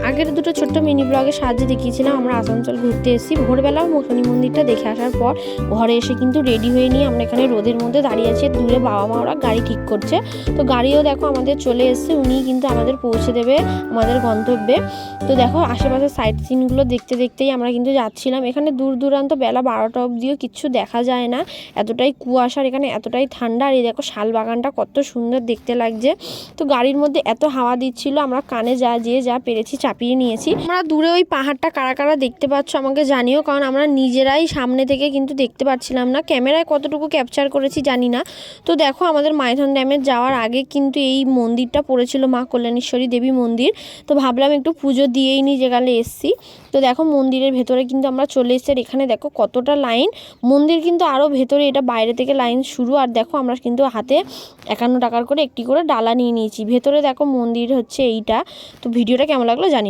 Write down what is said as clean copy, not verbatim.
আগের দুটো ছোট্ট মিনি ব্লগের সাহায্যে দেখিয়েছিলাম আমরা আসানসোল ঘুরতে এসেছি। ভোরবেলা শনি মন্দিরটা দেখে আসার পর ঘরে এসে কিন্তু রেডি হয়ে নিয়ে আমরা এখানে রোদের মধ্যে দাঁড়িয়ে আছি। দূরে বাবা মা ওরা গাড়ি ঠিক করছে, তো গাড়িও দেখো আমাদের চলে এসছে, উনিই কিন্তু আমাদের পৌঁছে দেবে আমাদের গন্তব্যে। তো দেখো আশেপাশের সাইট সিনগুলো দেখতে দেখতেই আমরা কিন্তু যাচ্ছিলাম। এখানে দূর দূরান্ত বেলা 12টা অবধিও কিচ্ছু দেখা যায় না, এতটাই কুয়াশার, এখানে এতটাই ঠান্ডা। আর এই দেখো শাল বাগানটা কত সুন্দর দেখতে লাগছে। তো গাড়ির মধ্যে এত হাওয়া দিচ্ছিল, আমরা কানে যা পেরেছি চাপিয়ে নিয়েছি। আমরা দূরে ওই পাহাড়টা কারা কারা দেখতে পাচ্ছ আমাকে জানিও, কারণ আমরা নিজেরাই সামনে থেকে কিন্তু দেখতে পাচ্ছিলাম না। ক্যামেরায় কতটুকু ক্যাপচার করেছি জানি না। তো দেখো আমাদের মাইথন ড্যামে যাওয়ার আগে কিন্তু এই মন্দিরটা পড়েছিল, মা কল্যাণেশ্বরী দেবী মন্দির। তো ভাবলাম একটু পুজো দিয়েই নি, যে গেলে এসছি। তো দেখো মন্দিরের ভেতরে কিন্তু আমরা চলে এসেছি। আর এখানে দেখো কতটা লাইন, মন্দির কিন্তু আরও ভেতরে, এটা বাইরে থেকে লাইন শুরু। আর দেখো আমরা কিন্তু হাতে 51 টাকার করে একটি করে ডালা নিয়ে নিয়েছি। ভেতরে দেখো মন্দির হচ্ছে এইটা। তো ভিডিওটা কেমন লাগলো জানিও।